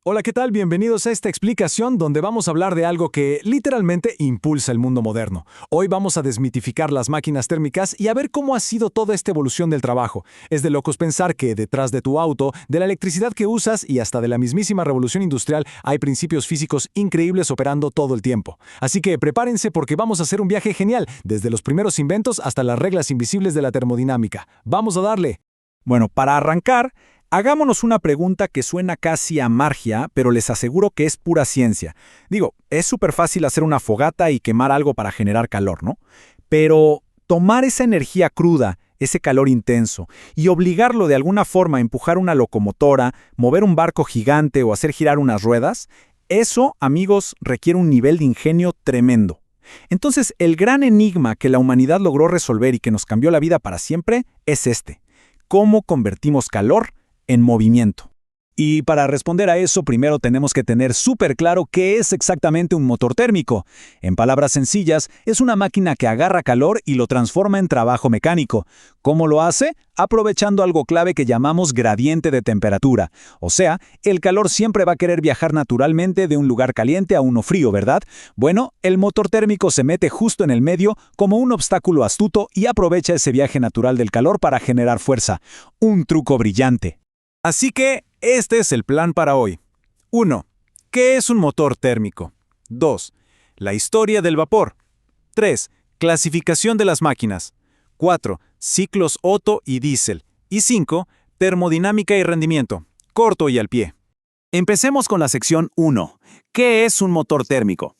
Hola, ¿qué tal? Bienvenidos a esta explicación donde vamos a hablar de algo que literalmente impulsa el mundo moderno. Hoy vamos a desmitificar las máquinas térmicas y a ver cómo ha sido toda esta evolución del trabajo. Es de locos pensar que detrás de tu auto, de la electricidad que usas y hasta de la mismísima revolución industrial hay principios físicos increíbles operando todo el tiempo. Así que prepárense porque vamos a hacer un viaje genial, desde los primeros inventos hasta las reglas invisibles de la termodinámica. ¡Vamos a darle! Bueno, para arrancar, hagámonos una pregunta que suena casi a magia, pero les aseguro que es pura ciencia. Digo, es súper fácil hacer una fogata y quemar algo para generar calor, ¿no? Pero tomar esa energía cruda, ese calor intenso, y obligarlo de alguna forma a empujar una locomotora, mover un barco gigante o hacer girar unas ruedas, eso, amigos, requiere un nivel de ingenio tremendo. Entonces, el gran enigma que la humanidad logró resolver y que nos cambió la vida para siempre es este: ¿cómo convertimos calor en movimiento? Y para responder a eso, primero tenemos que tener súper claro qué es exactamente un motor térmico. En palabras sencillas, es una máquina que agarra calor y lo transforma en trabajo mecánico. ¿Cómo lo hace? Aprovechando algo clave que llamamos gradiente de temperatura. O sea, el calor siempre va a querer viajar naturalmente de un lugar caliente a uno frío, ¿verdad? Bueno, el motor térmico se mete justo en el medio como un obstáculo astuto y aprovecha ese viaje natural del calor para generar fuerza. Un truco brillante. Así que, este es el plan para hoy. 1. ¿Qué es un motor térmico? 2. La historia del vapor. 3. Clasificación de las máquinas. 4. Ciclos Otto y diésel. Y 5. Termodinámica y rendimiento. Corto y al pie. Empecemos con la sección 1. ¿Qué es un motor térmico?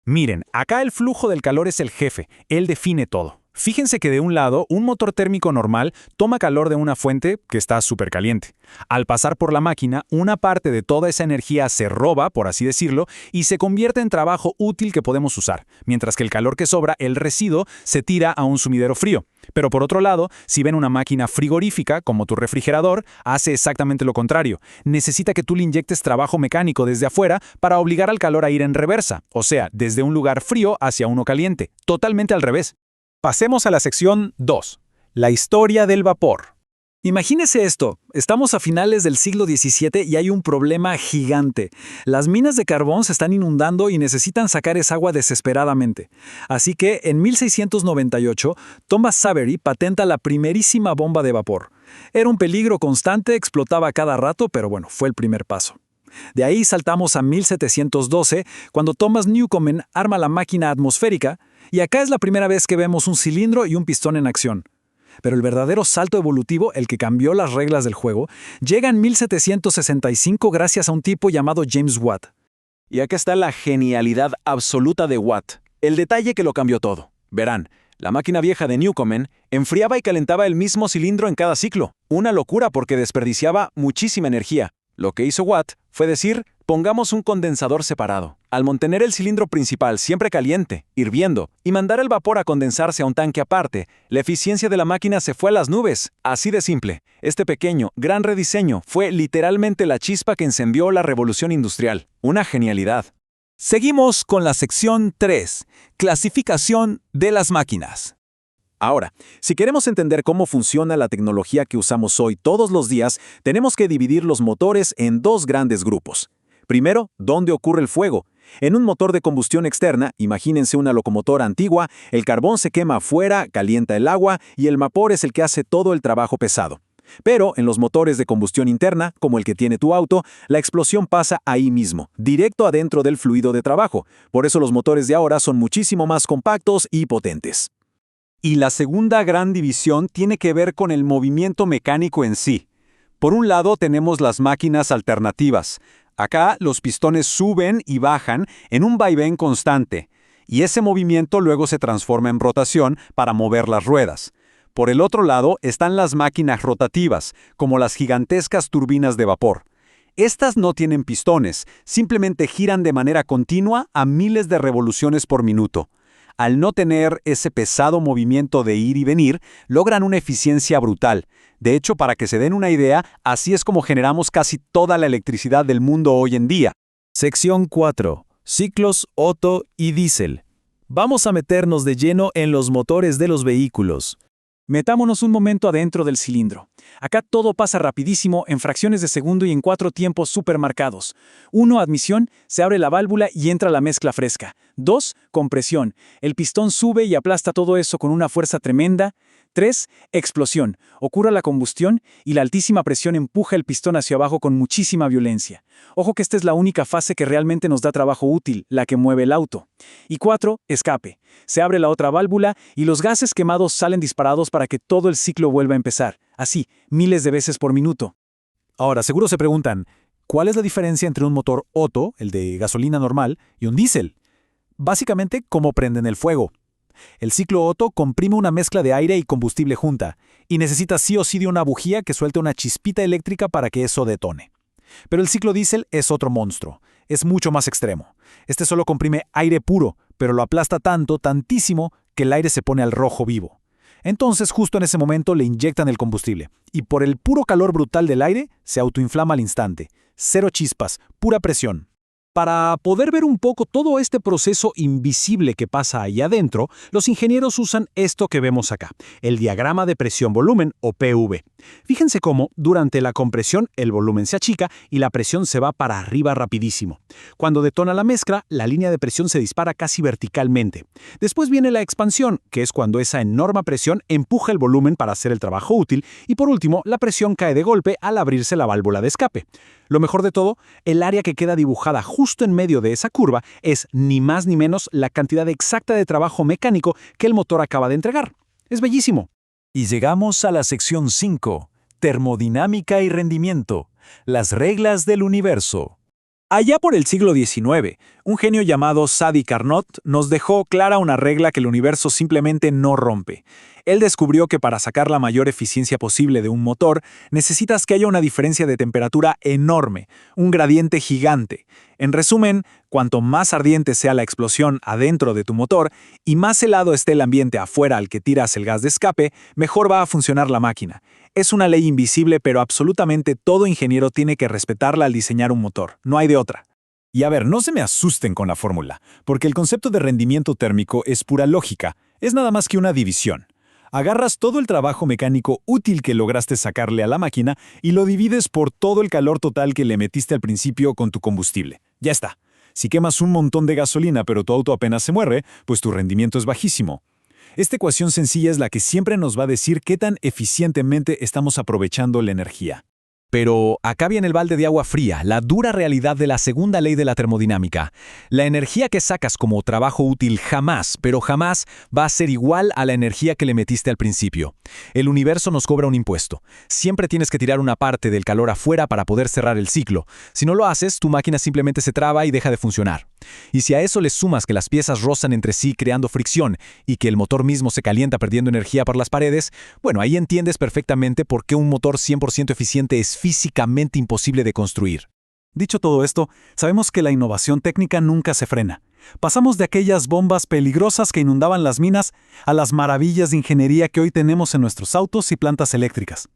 Miren, acá el flujo del calor es el jefe. Él define todo. Fíjense que de un lado, un motor térmico normal toma calor de una fuente que está súper caliente. Al pasar por la máquina, una parte de toda esa energía se roba, por así decirlo, y se convierte en trabajo útil que podemos usar, mientras que el calor que sobra, el residuo, se tira a un sumidero frío. Pero por otro lado, si ven una máquina frigorífica, como tu refrigerador, hace exactamente lo contrario. Necesita que tú le inyectes trabajo mecánico desde afuera para obligar al calor a ir en reversa, o sea, desde un lugar frío hacia uno caliente, totalmente al revés. Pasemos a la sección 2. La historia del vapor. Imagínese esto, estamos a finales del siglo XVII y hay un problema gigante. Las minas de carbón se están inundando y necesitan sacar esa agua desesperadamente. Así que, en 1698, Thomas Savery patenta la primerísima bomba de vapor. Era un peligro constante, explotaba cada rato, pero bueno, fue el primer paso. De ahí saltamos a 1712, cuando Thomas Newcomen arma la máquina atmosférica, y acá es la primera vez que vemos un cilindro y un pistón en acción. Pero el verdadero salto evolutivo, el que cambió las reglas del juego, llega en 1765 gracias a un tipo llamado James Watt. Y acá está la genialidad absoluta de Watt, el detalle que lo cambió todo. Verán, la máquina vieja de Newcomen enfriaba y calentaba el mismo cilindro en cada ciclo. Una locura porque desperdiciaba muchísima energía. Lo que hizo Watt fue decir, pongamos un condensador separado. Al mantener el cilindro principal siempre caliente, hirviendo, y mandar el vapor a condensarse a un tanque aparte, la eficiencia de la máquina se fue a las nubes. Así de simple. Este pequeño, gran rediseño fue literalmente la chispa que encendió la revolución industrial. Una genialidad. Seguimos con la sección 3. Clasificación de las máquinas. Ahora, si queremos entender cómo funciona la tecnología que usamos hoy todos los días, tenemos que dividir los motores en dos grandes grupos. Primero, ¿dónde ocurre el fuego? En un motor de combustión externa, imagínense una locomotora antigua, el carbón se quema afuera, calienta el agua y el vapor es el que hace todo el trabajo pesado. Pero en los motores de combustión interna, como el que tiene tu auto, la explosión pasa ahí mismo, directo adentro del fluido de trabajo. Por eso los motores de ahora son muchísimo más compactos y potentes. Y la segunda gran división tiene que ver con el movimiento mecánico en sí. Por un lado tenemos las máquinas alternativas. Acá los pistones suben y bajan en un vaivén constante, y ese movimiento luego se transforma en rotación para mover las ruedas. Por el otro lado están las máquinas rotativas, como las gigantescas turbinas de vapor. Estas no tienen pistones, simplemente giran de manera continua a miles de revoluciones por minuto. Al no tener ese pesado movimiento de ir y venir, logran una eficiencia brutal. De hecho, para que se den una idea, así es como generamos casi toda la electricidad del mundo hoy en día. Sección 4. Ciclos Otto y diésel. Vamos a meternos de lleno en los motores de los vehículos. Metámonos un momento adentro del cilindro. Acá todo pasa rapidísimo, en fracciones de segundo y en 4 tiempos supermarcados. 1. Admisión, se abre la válvula y entra la mezcla fresca. 2. Compresión, el pistón sube y aplasta todo eso con una fuerza tremenda. 3. Explosión, ocurre la combustión y la altísima presión empuja el pistón hacia abajo con muchísima violencia. Ojo que esta es la única fase que realmente nos da trabajo útil, la que mueve el auto. Y 4. Escape. Se abre la otra válvula y los gases quemados salen disparados para que todo el ciclo vuelva a empezar. Así, miles de veces por minuto. Ahora, seguro se preguntan, ¿cuál es la diferencia entre un motor Otto, el de gasolina normal, y un diésel? Básicamente, ¿cómo prenden el fuego? El ciclo Otto comprime una mezcla de aire y combustible junta, y necesita sí o sí de una bujía que suelte una chispita eléctrica para que eso detone. Pero el ciclo diésel es otro monstruo, es mucho más extremo. Este solo comprime aire puro, pero lo aplasta tantísimo, que el aire se pone al rojo vivo. Entonces, justo en ese momento le inyectan el combustible, y por el puro calor brutal del aire, se autoinflama al instante. Cero chispas, pura presión. Para poder ver un poco todo este proceso invisible que pasa ahí adentro, los ingenieros usan esto que vemos acá, el diagrama de presión-volumen o PV. Fíjense cómo, durante la compresión, el volumen se achica y la presión se va para arriba rapidísimo. Cuando detona la mezcla, la línea de presión se dispara casi verticalmente. Después viene la expansión, que es cuando esa enorme presión empuja el volumen para hacer el trabajo útil, y por último, la presión cae de golpe al abrirse la válvula de escape. Lo mejor de todo, el área que queda dibujada justo en medio de esa curva es ni más ni menos la cantidad exacta de trabajo mecánico que el motor acaba de entregar. Es bellísimo. Y llegamos a la sección 5, termodinámica y rendimiento, las reglas del universo. Allá por el siglo XIX, un genio llamado Sadi Carnot nos dejó clara una regla que el universo simplemente no rompe. Él descubrió que para sacar la mayor eficiencia posible de un motor, necesitas que haya una diferencia de temperatura enorme, un gradiente gigante. En resumen, cuanto más ardiente sea la explosión adentro de tu motor y más helado esté el ambiente afuera al que tiras el gas de escape, mejor va a funcionar la máquina. Es una ley invisible, pero absolutamente todo ingeniero tiene que respetarla al diseñar un motor. No hay de otra. Y a ver, no se me asusten con la fórmula, porque el concepto de rendimiento térmico es pura lógica, es nada más que una división. Agarras todo el trabajo mecánico útil que lograste sacarle a la máquina y lo divides por todo el calor total que le metiste al principio con tu combustible. Ya está. Si quemas un montón de gasolina pero tu auto apenas se mueve, pues tu rendimiento es bajísimo. Esta ecuación sencilla es la que siempre nos va a decir qué tan eficientemente estamos aprovechando la energía. Pero acá viene el balde de agua fría, la dura realidad de la segunda ley de la termodinámica. La energía que sacas como trabajo útil jamás, pero jamás, va a ser igual a la energía que le metiste al principio. El universo nos cobra un impuesto. Siempre tienes que tirar una parte del calor afuera para poder cerrar el ciclo. Si no lo haces, tu máquina simplemente se traba y deja de funcionar. Y si a eso le sumas que las piezas rozan entre sí creando fricción y que el motor mismo se calienta perdiendo energía por las paredes, bueno, ahí entiendes perfectamente por qué un motor 100% eficiente es físicamente imposible de construir. Dicho todo esto, sabemos que la innovación técnica nunca se frena. Pasamos de aquellas bombas peligrosas que inundaban las minas a las maravillas de ingeniería que hoy tenemos en nuestros autos y plantas eléctricas.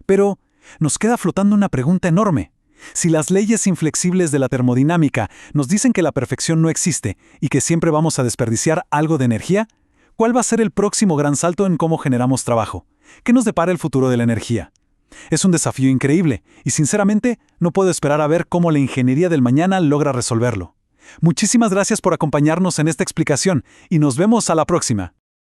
Pero nos queda flotando una pregunta enorme. Si las leyes inflexibles de la termodinámica nos dicen que la perfección no existe y que siempre vamos a desperdiciar algo de energía, ¿cuál va a ser el próximo gran salto en cómo generamos trabajo? ¿Qué nos depara el futuro de la energía? Es un desafío increíble y sinceramente no puedo esperar a ver cómo la ingeniería del mañana logra resolverlo. Muchísimas gracias por acompañarnos en esta explicación y nos vemos a la próxima.